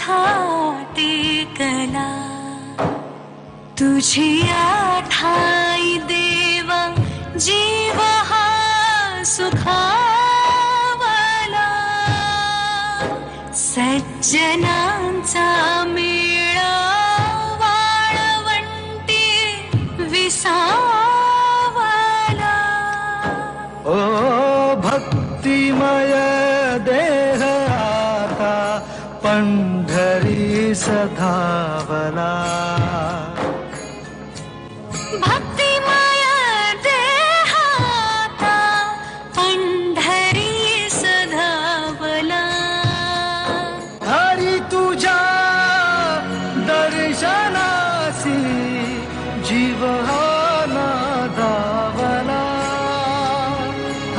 हाती कला तुझी आठाई देवा जीव हा सुखावला सज्जनांचा मेळा वाळवंटी विसावला ओ भक्तिमय देह आता पंढरी सधावला भक्तिमय देह आता पंढरी सधावला हरी तुझ्या दर्शनासी जीव हा नादावला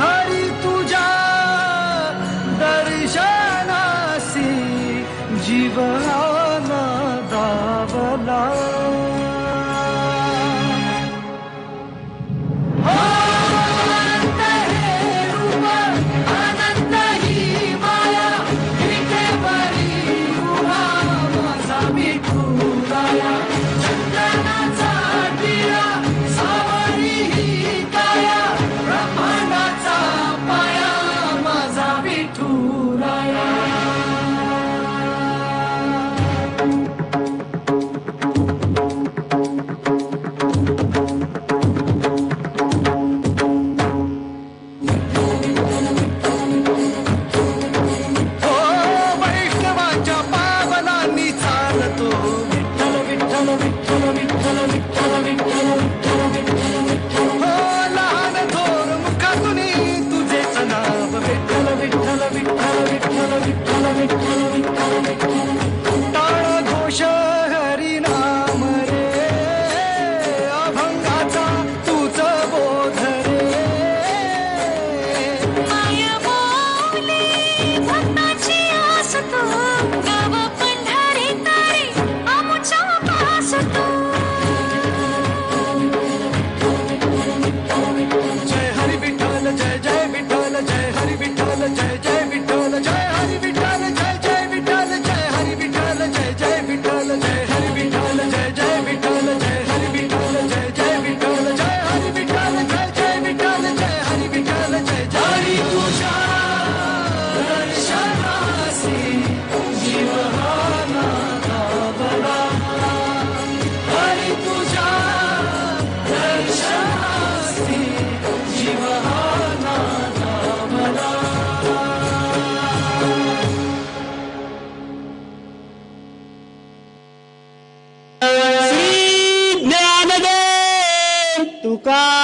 हरी तुझ्या दर्शनासी जीव हा नादावला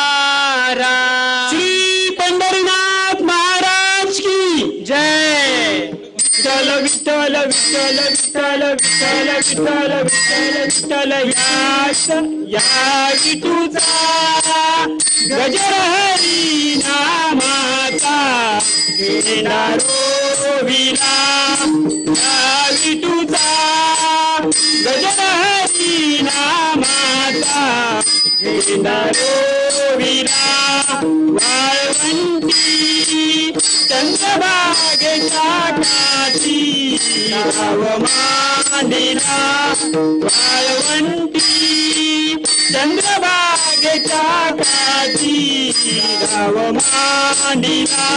तुकाराम श्री पंढरीनाथ महाराज की जय विठ्ठल विठ्ठल विठ्ठल विठ्ठल विठ्ठल विठ्ठल विठ्ठल विठ्ठल या विठूचा गजर हरी नामाचा घेणारो विना या विठूचा गजर हरी नामाचा घेणारो विना वाळवंटी चंद्रभागेच्या काठी नाव मांडिला वाळवंटी चंद्रभागेच्या काठी नाव मांडिला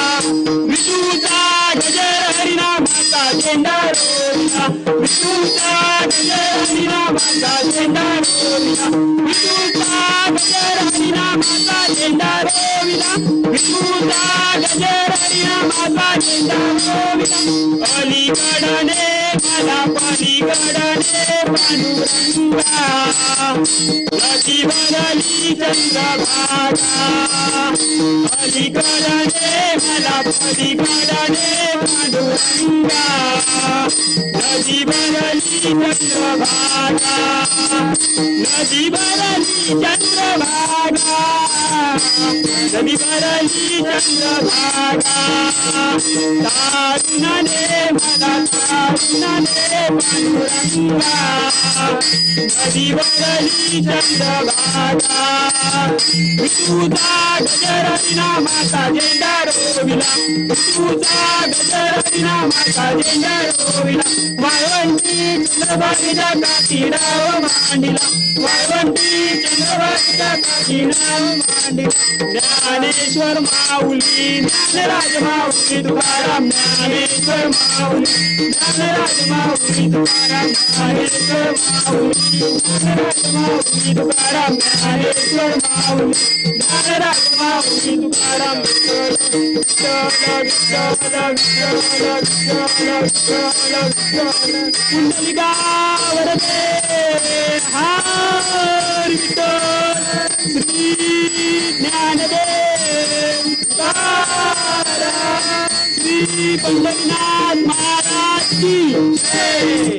विठूचा गजर हरिनामाचा झेंडा रोविला विठूचा गजर हरिनामाचा झेंडा रोविला विठूचा गजर हरिनामाचा झेंडा रोविला विठूचा गजर हरिनामाचा झेंडा रोविला अलीकडने मला पलीकडने पांडुरंगा नदी भरली चंद्रभागा अलीकडने मला पलीकडने पांडुरंगा नदी भरली चंद्रभागा नदी भरली चंद्रभागा नदी भरली चंद्रभागा तारुणाने मला तारुणाने पांडुरंगा नदी भरली चंद्रभागा विठूचा गजर हरिनामाचा झेंडा रोविला विठूचा गजर हरिनामाचा झेंडा रोविला वाळवंटी चंद्रभागेच्या काठी डाव मांडिला वाळवंटी चंद्रभागेच्या काठी डाव मांडिला ज्ञानेश्वर माऊली ज्ञानराज माऊली तुकाराम ज्ञानेश्वर माऊली ज्ञानराज माऊली तुकाराम ज्ञानेश्वर माऊली ज्ञानराज माऊली तुकाराम ज्ञानेश्वर माऊली ज्ञानराज माऊली तुकाराम कुंडलिका वरदे हर विठ्ठल श्री ज्ञानदेव तुकाराम श्री पंढरीनाथ महाराज की जय.